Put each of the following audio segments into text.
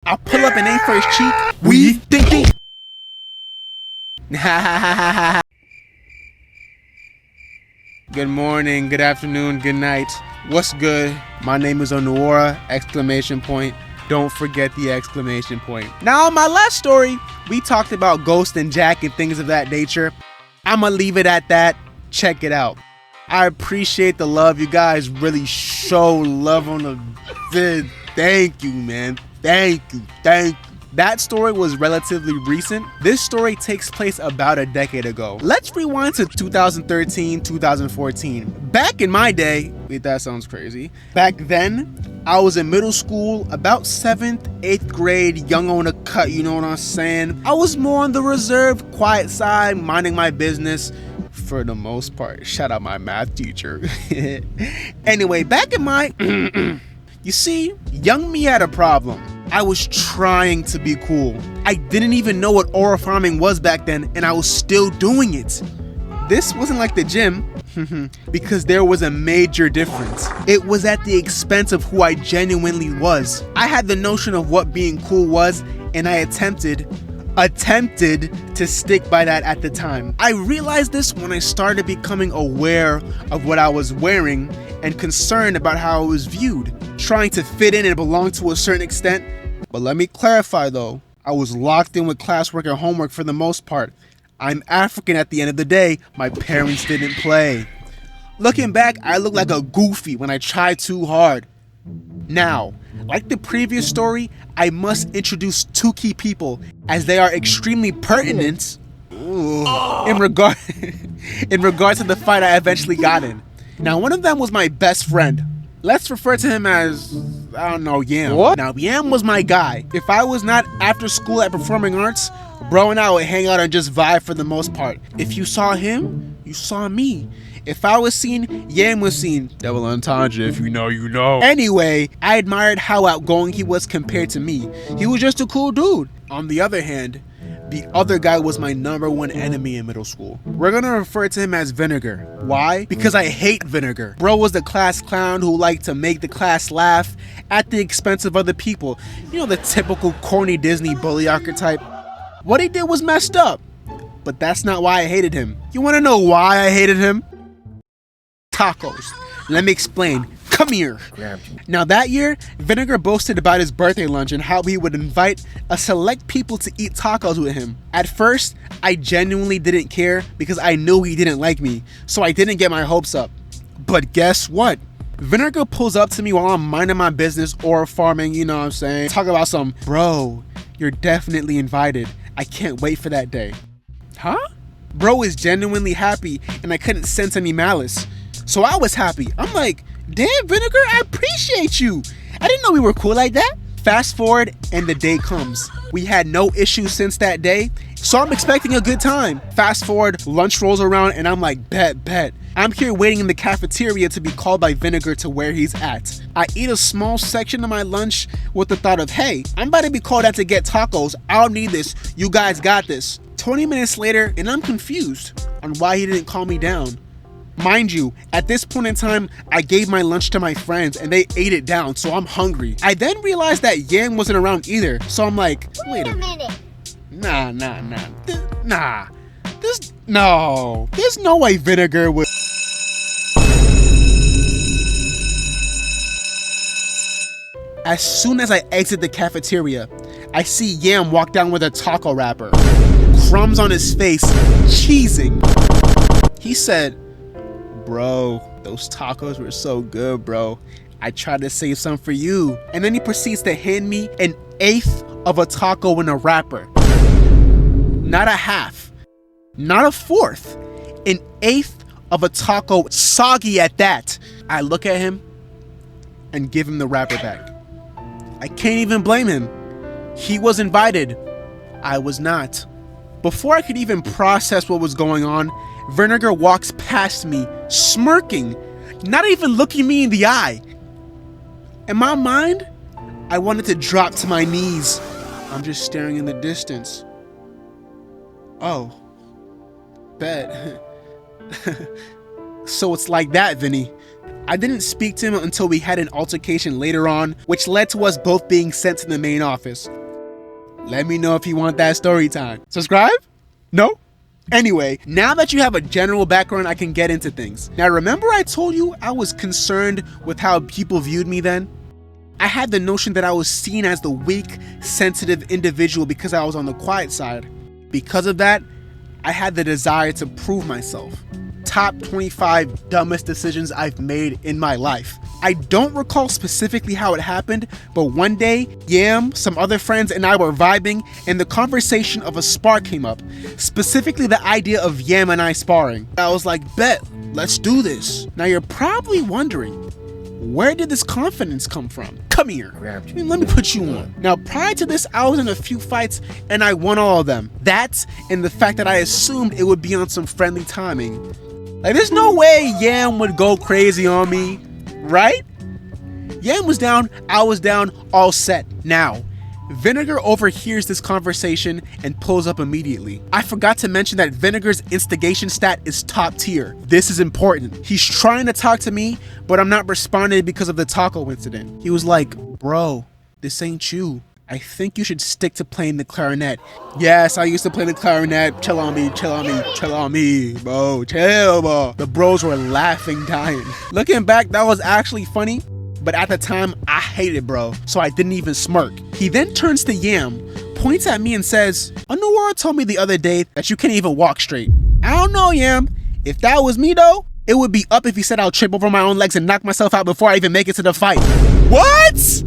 I'll pull up and aim for his cheek. We think. Good morning, good afternoon, good night. What's good? My name is Onuora, exclamation point. Don't forget the exclamation point. Now, in my last story, we talked about Ghost and Jack and things of that nature. I'ma leave it at that. Check it out. I appreciate the love. You guys really show love on the vid. Thank you, man. Thank you. That story was relatively recent. This story takes place about a decade ago. Let's rewind to 2013, 2014. Back in my day, wait, that sounds crazy. Back then, I was in middle school, about 7th, 8th grade, young on the cut, you know what I'm saying? I was more on the reserved, quiet side, minding my business. For the most part. Shout out my math teacher. Anyway, back in my... You see, young me had a problem. I was trying to be cool. I didn't even know what aura farming was back then, and I was still doing it. This wasn't like the gym, because there was a major difference. It was at the expense of who I genuinely was. I had the notion of what being cool was, and I attempted to stick by that at the time. I realized this when I started becoming aware of what I was wearing and concerned about how I was viewed, trying to fit in and belong to a certain extent. But let me clarify though, I was locked in with classwork and homework for the most part. I'm African at the end of the day, my parents didn't play. Looking back, I look like a goofy when I tried too hard. Now, like the previous story, I must introduce two key people as they are extremely pertinent in regard to the fight I eventually got in. Now, one of them was my best friend. Let's refer to him as, I don't know, Yam. What? Now, Yam was my guy. If I was not after school at performing arts, bro and I would hang out and just vibe for the most part. If you saw him, you saw me. If I was seen, Yam was seen. Double entendre, if you know, you know. Anyway, I admired how outgoing he was compared to me. He was just a cool dude. On the other hand, the other guy was my #1 enemy in middle school. We're gonna refer to him as Vinegar. Why? Because I hate Vinegar. Bro was the class clown who liked to make the class laugh at the expense of other people. You know, the typical corny Disney bully archetype. What he did was messed up, but that's not why I hated him. You wanna know why I hated him? Tacos. Let me explain. Come here. Now that year, Vinegar boasted about his birthday lunch and how he would invite a select people to eat tacos with him. At first, I genuinely didn't care because I knew he didn't like me, so I didn't get my hopes up. But guess what? Vinegar pulls up to me while I'm minding my business or farming, you know what I'm saying? Talk about some, bro, you're definitely invited. I can't wait for that day. Huh? Bro is genuinely happy and I couldn't sense any malice. So I was happy. I'm like, damn, Vinegar, I appreciate you. I didn't know we were cool like that. Fast forward and the day comes. We had no issues since that day, so I'm expecting a good time. Fast forward, lunch rolls around and I'm like, bet. I'm here waiting in the cafeteria to be called by Vinegar to where he's at. I eat a small section of my lunch with the thought of, hey, I'm about to be called out to get tacos. I don't need this. You guys got this. 20 minutes later and I'm confused on why he didn't call me down. Mind you, at this point in time, I gave my lunch to my friends and they ate it down, so I'm hungry. I then realized that Yang wasn't around either, so I'm like, wait a minute. Nah. There's no way Vinegar would. As soon as I exit the cafeteria, I see Yam walk down with a taco wrapper. Crumbs on his face, cheesing. He said, bro, those tacos were so good, bro. I tried to save some for you. And then he proceeds to hand me 1/8 of a taco in a wrapper. Not a half, not a 1/4, 1/8 of a taco, soggy at that. I look at him and give him the wrapper back. I can't even blame him. He was invited. I was not. Before I could even process what was going on, Vinegar walks past me, smirking, not even looking me in the eye. In my mind, I wanted to drop to my knees. I'm just staring in the distance. Oh, bet. So it's like that, Vinny. I didn't speak to him until we had an altercation later on, which led to us both being sent to the main office. Let me know if you want that story time. Subscribe? No? Anyway, now that you have a general background, I can get into things. Now, remember I told you I was concerned with how people viewed me then? I had the notion that I was seen as the weak, sensitive individual because I was on the quiet side. Because of that, I had the desire to prove myself. Top 25 dumbest decisions I've made in my life. I don't recall specifically how it happened, but one day, Yam, some other friends, and I were vibing, and the conversation of a spar came up. Specifically the idea of Yam and I sparring. I was like, bet, let's do this. Now you're probably wondering, where did this confidence come from? Come here. Let me put you on. Now, prior to this, I was in a few fights and I won all of them. That and the fact that I assumed it would be on some friendly timing. Like, there's no way Yam would go crazy on me, right? Yam was down, I was down, all set. Now, Vinegar overhears this conversation and pulls up immediately. I forgot to mention that Vinegar's instigation stat is top tier. This is important. He's trying to talk to me, but I'm not responding because of the taco incident. He was like, bro, this ain't you. I think you should stick to playing the clarinet. Yes, I used to play the clarinet. Chill on me, chill on me, chill on me, bro. Chill, bro. The bros were laughing, dying. Looking back, that was actually funny, but at the time, I hated it, bro, so I didn't even smirk. He then turns to Yam, points at me and says, Anuwara told me the other day that you can't even walk straight. I don't know, Yam. If that was me, though, it would be up if he said I'll trip over my own legs and knock myself out before I even make it to the fight. What?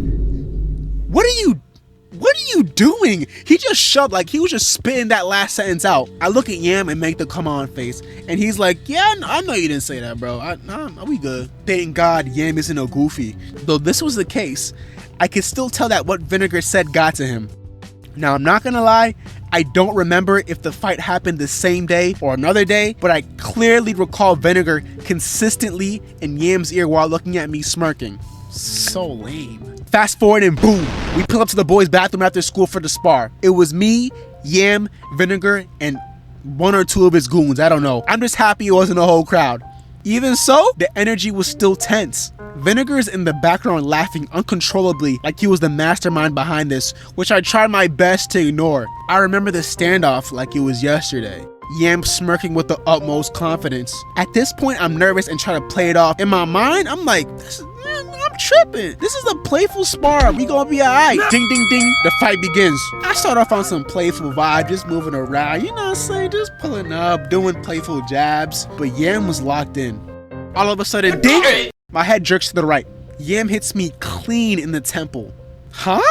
What are you doing? He just shoved, like he was just spitting that last sentence out. I look at Yam and make the come on face, and he's like, yeah, I know you didn't say that, bro. We good. Thank God Yam isn't a goofy. Though this was the case, I could still tell that what Vinegar said got to him. Now, I'm not gonna lie, I don't remember if the fight happened the same day or another day, but I clearly recall Vinegar consistently in Yam's ear while looking at me smirking. So lame. Fast forward and boom, we pull up to the boys' bathroom after school for the spar. It was me, Yam, Vinegar, and one or two of his goons, I don't know. I'm just happy it wasn't a whole crowd. Even so, the energy was still tense. Vinegar's in the background laughing uncontrollably like he was the mastermind behind this, which I tried my best to ignore. I remember the standoff like it was yesterday. Yam smirking with the utmost confidence. At this point, I'm nervous and try to play it off. In my mind, I'm like, I'm tripping. This is a playful spar. We gonna be alright. Ding, ding, ding. The fight begins. I start off on some playful vibe, just moving around. You know what I'm saying? Just pulling up, doing playful jabs. But Yam was locked in. All of a sudden, ding! My head jerks to the right. Yam hits me clean in the temple. Huh?